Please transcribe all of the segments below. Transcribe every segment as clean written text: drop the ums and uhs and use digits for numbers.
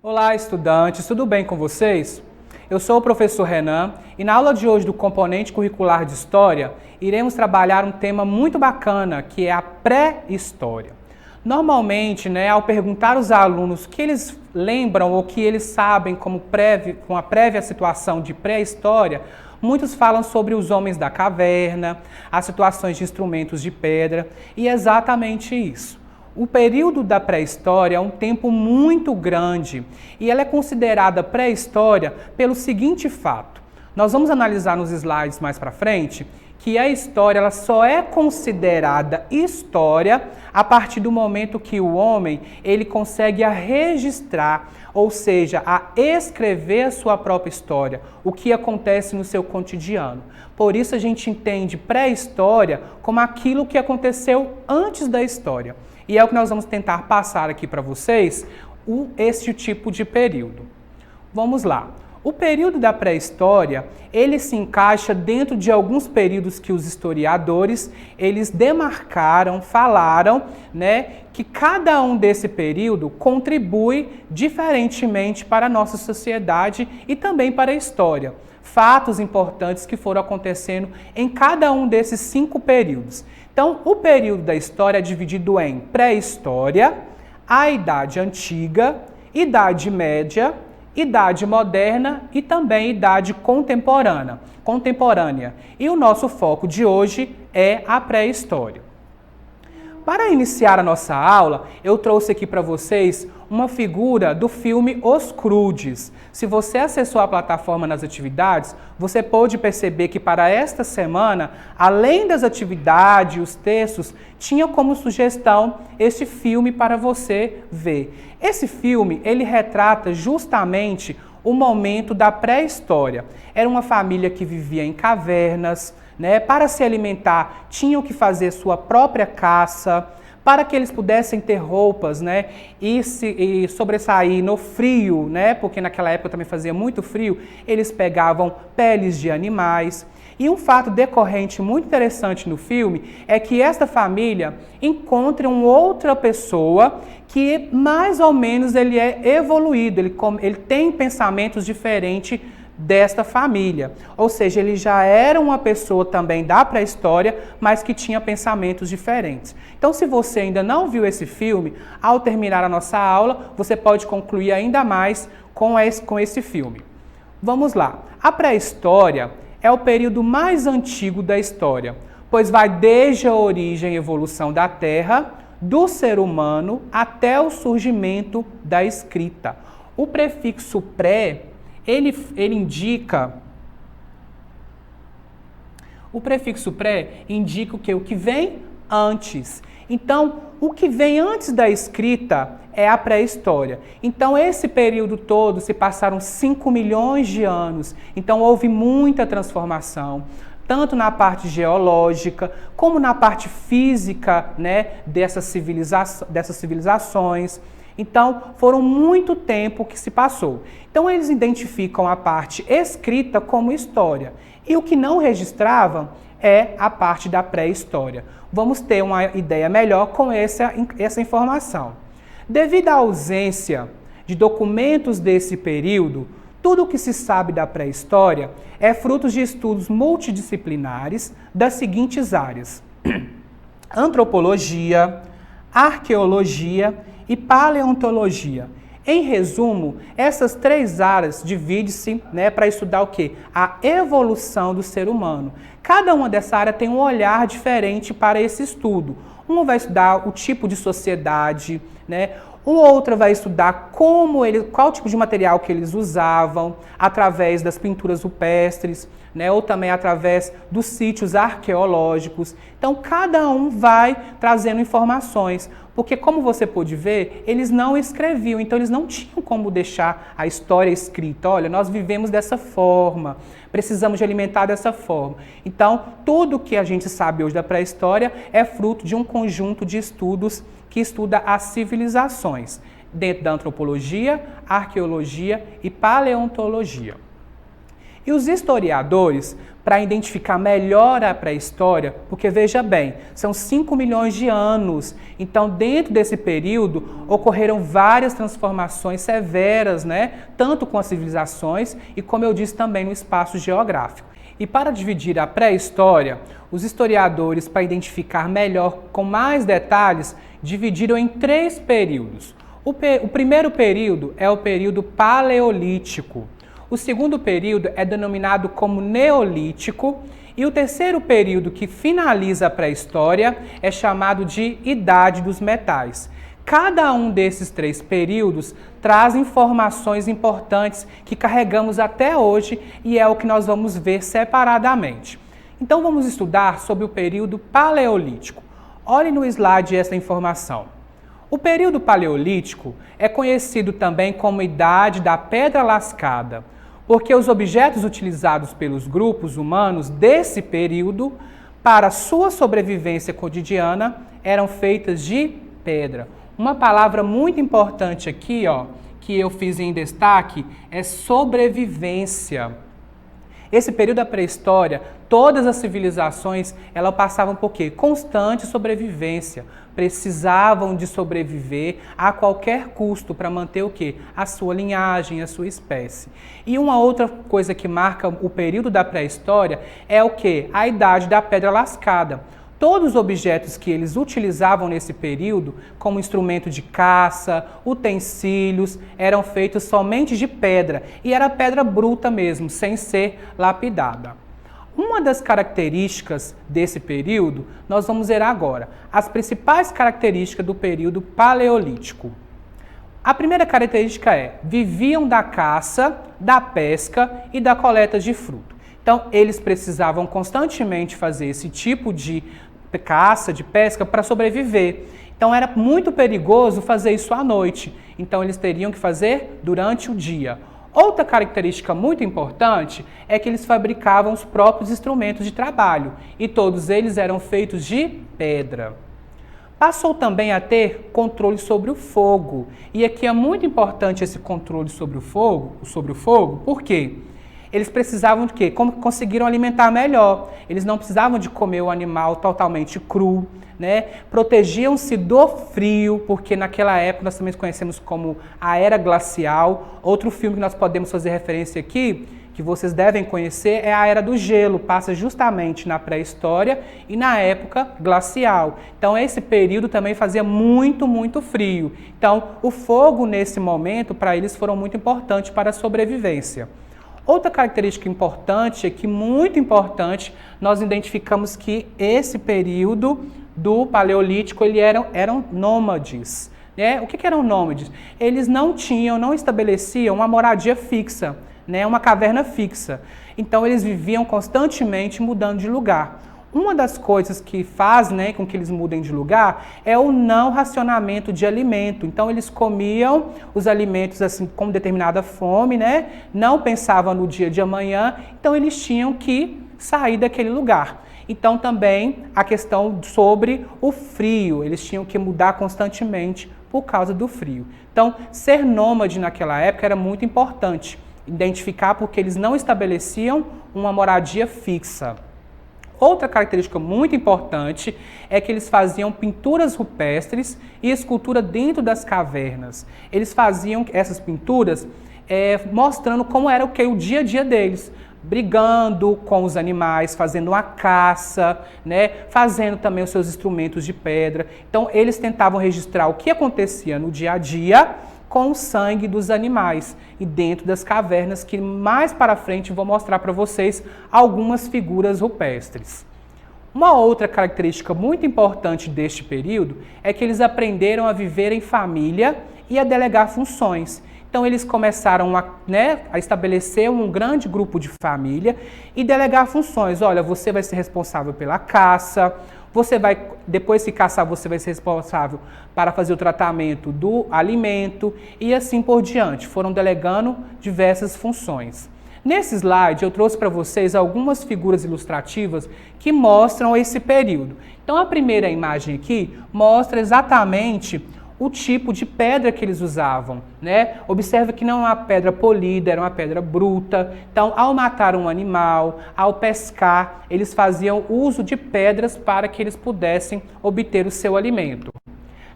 Olá, estudantes, tudo bem com vocês? Eu sou o professor Renan e na aula de hoje do componente curricular de História, iremos trabalhar um tema muito bacana, que é a pré-história. Normalmente, ao perguntar aos alunos o que eles lembram ou o que eles sabem com a prévia situação de pré-história, muitos falam sobre os homens da caverna, as situações de instrumentos de pedra, e é exatamente isso. O período da pré-história é um tempo muito grande e ela é considerada pré-história pelo seguinte fato. Nós vamos analisar nos slides mais para frente que a história ela só é considerada história a partir do momento que o homem ele consegue registrar, ou seja, a escrever a sua própria história, o que acontece no seu cotidiano. Por isso a gente entende pré-história como aquilo que aconteceu antes da história. E é o que nós vamos tentar passar aqui para vocês, esse tipo de período. Vamos lá. O período da pré-história, ele se encaixa dentro de alguns períodos que os historiadores, eles demarcaram, falaram, que cada um desse período contribui diferentemente para a nossa sociedade e também para a história. Fatos importantes que foram acontecendo em cada um desses 5 períodos. Então, o período da história é dividido em pré-história, a Idade Antiga, Idade Média, Idade Moderna e também Idade Contemporânea. E o nosso foco de hoje é a pré-história. Para iniciar a nossa aula, eu trouxe aqui para vocês uma figura do filme Os Croods. Se você acessou a plataforma nas atividades, você pôde perceber que para esta semana, além das atividades e os textos, tinha como sugestão este filme para você ver. Esse filme, ele retrata justamente o momento da pré-história. Era uma família que vivia em cavernas, para se alimentar, tinham que fazer sua própria caça, para que eles pudessem ter roupas, e sobressair no frio, porque naquela época também fazia muito frio, eles pegavam peles de animais. E um fato decorrente muito interessante no filme é que esta família encontra uma outra pessoa que mais ou menos ele é evoluído, ele tem pensamentos diferentes desta família. Ou seja, ele já era uma pessoa também da pré-história, mas que tinha pensamentos diferentes. Então, se você ainda não viu esse filme, ao terminar a nossa aula, você pode concluir ainda mais com esse filme. Vamos lá. A pré-história é o período mais antigo da história, pois vai desde a origem e evolução da Terra, do ser humano, até o surgimento da escrita. O prefixo pré ele indica, o prefixo pré indica o que vem antes. Então, o que vem antes da escrita é a pré-história. Então, esse período todo se passaram 5 milhões de anos. Então, houve muita transformação, tanto na parte geológica, como na parte física, dessas civilizações. Então, foram muito tempo que se passou. Então, eles identificam a parte escrita como história. E o que não registravam é a parte da pré-história. Vamos ter uma ideia melhor com essa informação. Devido à ausência de documentos desse período, tudo o que se sabe da pré-história é fruto de estudos multidisciplinares das seguintes áreas: antropologia, arqueologia e paleontologia. Em resumo, essas 3 áreas dividem-se para estudar o quê? A evolução do ser humano. Cada uma dessa área tem um olhar diferente para esse estudo. Uma vai estudar o tipo de sociedade, outra vai estudar qual tipo de material que eles usavam, através das pinturas rupestres, ou também através dos sítios arqueológicos. Então, cada um vai trazendo informações, porque como você pôde ver, eles não escreviam, então eles não tinham como deixar a história escrita. Olha, nós vivemos dessa forma, precisamos de alimentar dessa forma. Então, tudo que a gente sabe hoje da pré-história é fruto de um conjunto de estudos que estuda as civilizações, dentro da antropologia, arqueologia e paleontologia. E os historiadores, para identificar melhor a pré-história, porque veja bem, são 5 milhões de anos, então dentro desse período ocorreram várias transformações severas, né? Tanto com as civilizações e, como eu disse, também no espaço geográfico. E para dividir a pré-história, os historiadores, para identificar melhor com mais detalhes, dividiram em 3 períodos. O primeiro período é o período paleolítico. O segundo período é denominado como neolítico e o terceiro período, que finaliza a pré-história, é chamado de Idade dos Metais. Cada um desses 3 períodos traz informações importantes que carregamos até hoje e é o que nós vamos ver separadamente. Então vamos estudar sobre o período paleolítico. Olhe no slide essa informação. O período paleolítico é conhecido também como Idade da Pedra Lascada, porque os objetos utilizados pelos grupos humanos desse período para sua sobrevivência cotidiana eram feitas de pedra. Uma palavra muito importante aqui, que eu fiz em destaque, é sobrevivência. Esse período da pré-história, todas as civilizações, elas passavam por quê? Constante sobrevivência. Precisavam de sobreviver a qualquer custo para manter o quê? A sua linhagem, a sua espécie. E uma outra coisa que marca o período da pré-história é o quê? A Idade da Pedra Lascada. Todos os objetos que eles utilizavam nesse período, como instrumento de caça, utensílios, eram feitos somente de pedra, e era pedra bruta mesmo, sem ser lapidada. Uma das características desse período, nós vamos ver agora, as principais características do período paleolítico. A primeira característica é, viviam da caça, da pesca e da coleta de fruto. Então, eles precisavam constantemente fazer esse tipo de caça, de pesca, para sobreviver. Então, era muito perigoso fazer isso à noite. Então, eles teriam que fazer durante o dia. Outra característica muito importante é que eles fabricavam os próprios instrumentos de trabalho. E todos eles eram feitos de pedra. Passou também a ter controle sobre o fogo. E aqui é muito importante esse controle sobre o fogo, por quê? Eles precisavam de quê? Como conseguiram alimentar melhor. Eles não precisavam de comer o animal totalmente cru, né? Protegiam-se do frio, porque naquela época nós também conhecemos como a Era Glacial. Outro filme que nós podemos fazer referência aqui, que vocês devem conhecer, é a Era do Gelo. Passa justamente na pré-história e na época glacial. Então esse período também fazia muito, muito frio. Então o fogo nesse momento para eles foram muito importante para a sobrevivência. Outra característica importante, muito importante, nós identificamos que esse período do Paleolítico eram nômades. Né? O que eram nômades? Eles não estabeleciam uma moradia fixa, né? Uma caverna fixa. Então eles viviam constantemente mudando de lugar. Uma das coisas que faz, né, com que eles mudem de lugar é o não racionamento de alimento. Então eles comiam os alimentos assim com determinada fome, né? Não pensavam no dia de amanhã, então eles tinham que sair daquele lugar. Então também a questão sobre o frio, eles tinham que mudar constantemente por causa do frio. Então ser nômade naquela época era muito importante, identificar porque eles não estabeleciam uma moradia fixa. Outra característica muito importante é que eles faziam pinturas rupestres e escultura dentro das cavernas. Eles faziam essas pinturas mostrando como era o dia a dia deles, brigando com os animais, fazendo uma caça, né? Fazendo também os seus instrumentos de pedra. Então eles tentavam registrar o que acontecia no dia a dia com o sangue dos animais e dentro das cavernas, que mais para frente vou mostrar para vocês algumas figuras rupestres. Uma outra característica muito importante deste período é que eles aprenderam a viver em família e a delegar funções. Então eles começaram a estabelecer um grande grupo de família e delegar funções. Olha, você vai ser responsável pela caça, depois que caçar, você vai ser responsável para fazer o tratamento do alimento e assim por diante. Foram delegando diversas funções. Nesse slide, eu trouxe para vocês algumas figuras ilustrativas que mostram esse período. Então, a primeira imagem aqui mostra exatamente o tipo de pedra que eles usavam, né? Observa que não é uma pedra polida, era uma pedra bruta. Então, ao matar um animal, ao pescar, eles faziam uso de pedras para que eles pudessem obter o seu alimento.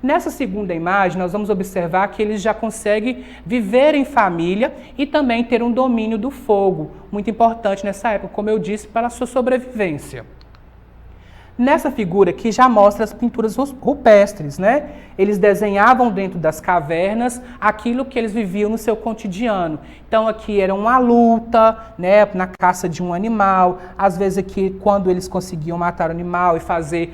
Nessa segunda imagem, nós vamos observar que eles já conseguem viver em família e também ter um domínio do fogo, muito importante nessa época, como eu disse, para a sua sobrevivência. Nessa figura aqui já mostra as pinturas rupestres, né? Eles desenhavam dentro das cavernas aquilo que eles viviam no seu cotidiano. Então aqui era uma luta, né, na caça de um animal. Às vezes aqui, quando eles conseguiam matar o animal e fazer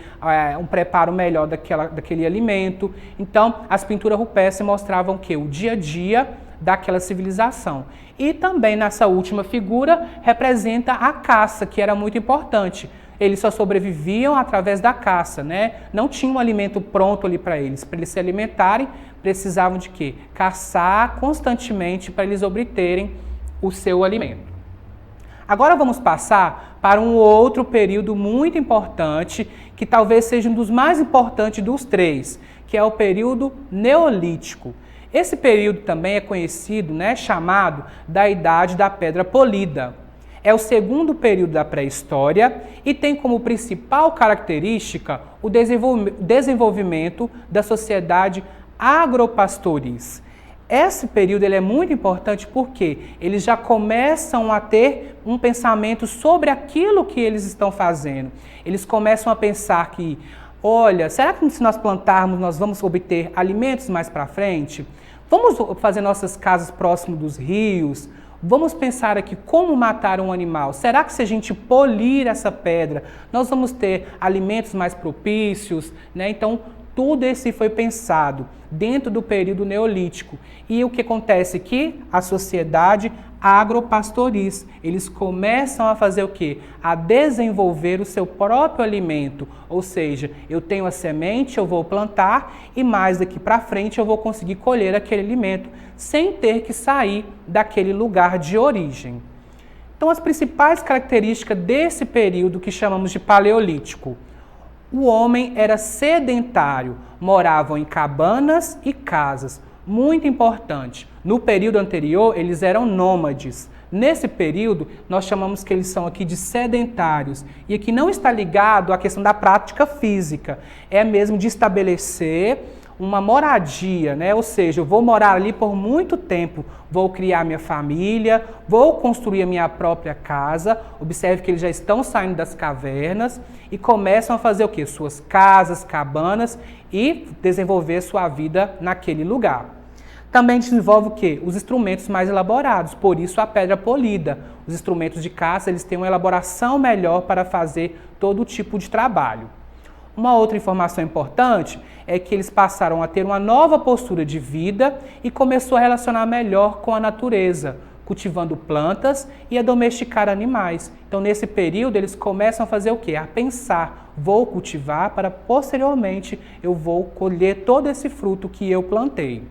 um preparo melhor daquele alimento. Então as pinturas rupestres mostravam que o dia a dia daquela civilização. E também nessa última figura representa a caça, que era muito importante. Eles só sobreviviam através da caça, né? Não tinha um alimento pronto ali para eles. Para eles se alimentarem, precisavam de quê? Caçar constantemente para eles obterem o seu alimento. Agora vamos passar para um outro período muito importante, que talvez seja um dos mais importantes dos três, que é o período Neolítico. Esse período também é conhecido, né, chamado da Idade da Pedra Polida. É o segundo período da pré-história e tem como principal característica o desenvolvimento da sociedade agropastoris. Esse período ele é muito importante porque eles já começam a ter um pensamento sobre aquilo que eles estão fazendo. Eles começam a pensar que, olha, será que se nós plantarmos nós vamos obter alimentos mais para frente? Vamos fazer nossas casas próximo dos rios? Vamos pensar aqui como matar um animal. Será que se a gente polir essa pedra, nós vamos ter alimentos mais propícios, né? Então, tudo isso foi pensado dentro do período neolítico. E o que acontece aqui? A sociedade agropastoris. Eles começam a fazer o quê? A desenvolver o seu próprio alimento. Ou seja, eu tenho a semente, eu vou plantar e mais daqui para frente eu vou conseguir colher aquele alimento sem ter que sair daquele lugar de origem. Então, as principais características desse período que chamamos de Paleolítico. O homem era sedentário, moravam em cabanas e casas. Muito importante. No período anterior, eles eram nômades. Nesse período, nós chamamos que eles são aqui de sedentários. E aqui não está ligado à questão da prática física. É mesmo de estabelecer uma moradia, né? Ou seja, eu vou morar ali por muito tempo, vou criar minha família, vou construir a minha própria casa. Observe que eles já estão saindo das cavernas e começam a fazer o quê? Suas casas, cabanas e desenvolver sua vida naquele lugar. Também desenvolve o quê? Os instrumentos mais elaborados, por isso a pedra polida. Os instrumentos de caça, eles têm uma elaboração melhor para fazer todo tipo de trabalho. Uma outra informação importante é que eles passaram a ter uma nova postura de vida e começou a relacionar melhor com a natureza, cultivando plantas e a domesticar animais. Então, nesse período, eles começam a fazer o quê? A pensar, vou cultivar para posteriormente eu vou colher todo esse fruto que eu plantei.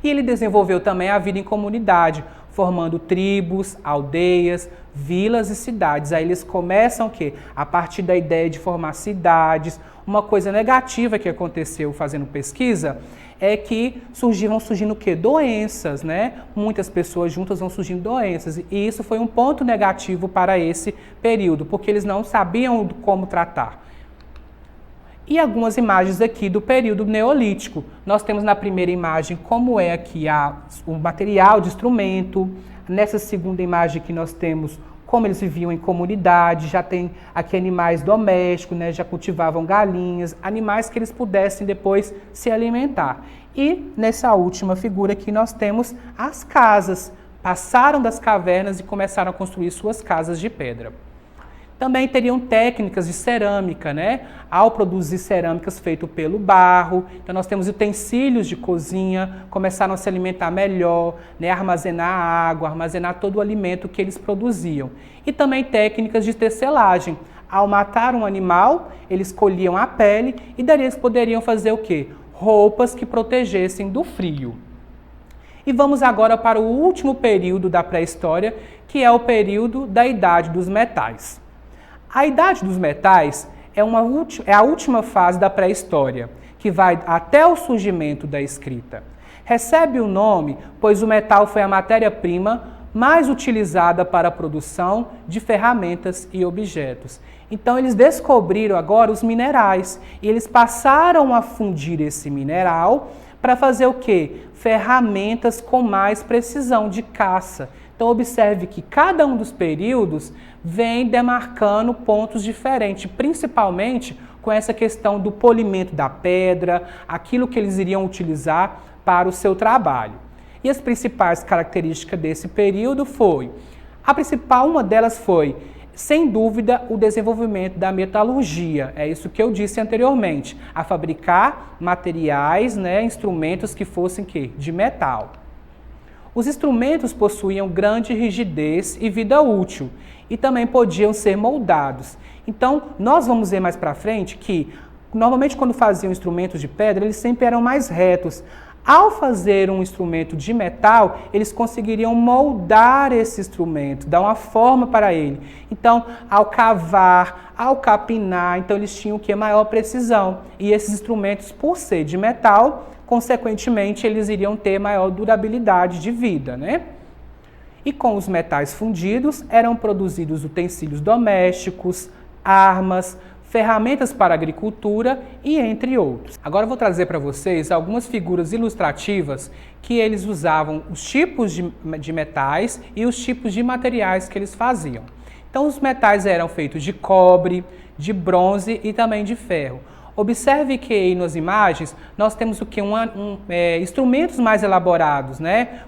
E ele desenvolveu também a vida em comunidade, formando tribos, aldeias, vilas e cidades. Aí eles começam o quê? A partir da ideia de formar cidades. Uma coisa negativa que aconteceu fazendo pesquisa é que vão surgindo o quê? Doenças, né? Muitas pessoas juntas vão surgindo doenças. E isso foi um ponto negativo para esse período, porque eles não sabiam como tratar. E algumas imagens aqui do período neolítico. Nós temos na primeira imagem como é aqui o material de instrumento. Nessa segunda imagem aqui nós temos como eles viviam em comunidade. Já tem aqui animais domésticos, né? Já cultivavam galinhas, animais que eles pudessem depois se alimentar. E nessa última figura aqui nós temos as casas. Passaram das cavernas e começaram a construir suas casas de pedra. Também teriam técnicas de cerâmica, né? Ao produzir cerâmicas feitas pelo barro. Então, nós temos utensílios de cozinha, começaram a se alimentar melhor, né? Armazenar água, armazenar todo o alimento que eles produziam. E também técnicas de tecelagem. Ao matar um animal, eles colhiam a pele e daí eles poderiam fazer o quê? Roupas que protegessem do frio. E vamos agora para o último período da pré-história, que é o período da Idade dos Metais. A Idade dos Metais é a última fase da pré-história, que vai até o surgimento da escrita. Recebe o nome, pois o metal foi a matéria-prima mais utilizada para a produção de ferramentas e objetos. Então eles descobriram agora os minerais e eles passaram a fundir esse mineral para fazer o quê? Ferramentas com mais precisão de caça. Então observe que cada um dos períodos vem demarcando pontos diferentes, principalmente com essa questão do polimento da pedra, aquilo que eles iriam utilizar para o seu trabalho. E as principais características desse período foi, uma delas foi, sem dúvida, o desenvolvimento da metalurgia. É isso que eu disse anteriormente, a fabricar materiais, instrumentos que fossem de metal. Os instrumentos possuíam grande rigidez e vida útil e também podiam ser moldados. Então, nós vamos ver mais para frente que, normalmente, quando faziam instrumentos de pedra, eles sempre eram mais retos. Ao fazer um instrumento de metal, eles conseguiriam moldar esse instrumento, dar uma forma para ele. Então, ao cavar, ao capinar, então eles tinham o que? Maior precisão. E esses instrumentos, por ser de metal, consequentemente, eles iriam ter maior durabilidade de vida, E com os metais fundidos, eram produzidos utensílios domésticos, armas, ferramentas para a agricultura e entre outros. Agora eu vou trazer para vocês algumas figuras ilustrativas que eles usavam, os tipos de metais e os tipos de materiais que eles faziam. Então os metais eram feitos de cobre, de bronze e também de ferro. Observe que aí nas imagens nós temos o que? Instrumentos mais elaborados,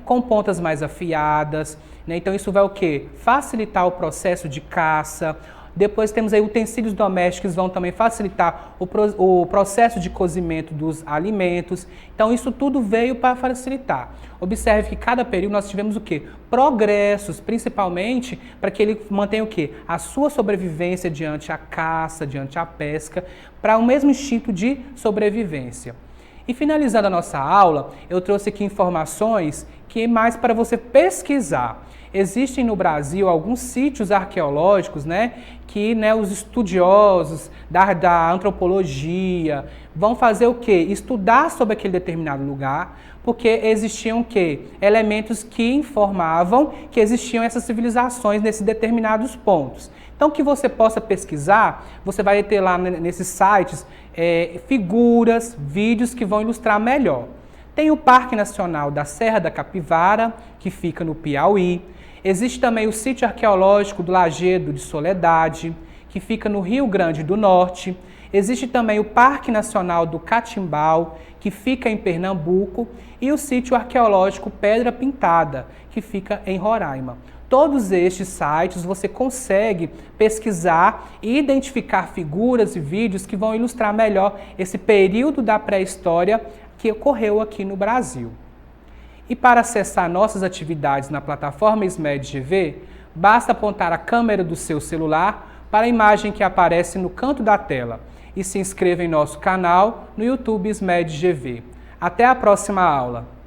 com pontas mais afiadas. Então isso vai o quê? Facilitar o processo de caça. Depois temos aí utensílios domésticos que vão também facilitar o processo de cozimento dos alimentos. Então isso tudo veio para facilitar. Observe que cada período nós tivemos o quê? Progressos, principalmente para que ele mantenha o quê? A sua sobrevivência diante a caça, diante a pesca, para o mesmo instinto de sobrevivência. E finalizando a nossa aula, eu trouxe aqui informações que é mais para você pesquisar. Existem no Brasil alguns sítios arqueológicos, que os estudiosos da antropologia vão fazer o quê? Estudar sobre aquele determinado lugar, porque existiam o quê? Elementos que informavam que existiam essas civilizações nesses determinados pontos. Então, que você possa pesquisar, você vai ter lá nesses sites figuras, vídeos que vão ilustrar melhor. Tem o Parque Nacional da Serra da Capivara, que fica no Piauí. Existe também o sítio arqueológico do Lajedo de Soledade, que fica no Rio Grande do Norte. Existe também o Parque Nacional do Catimbau, que fica em Pernambuco, e o sítio arqueológico Pedra Pintada, que fica em Roraima. Todos estes sites você consegue pesquisar e identificar figuras e vídeos que vão ilustrar melhor esse período da pré-história que ocorreu aqui no Brasil. E para acessar nossas atividades na plataforma SMED GV, basta apontar a câmera do seu celular para a imagem que aparece no canto da tela e se inscreva em nosso canal no YouTube SMED GV. Até a próxima aula!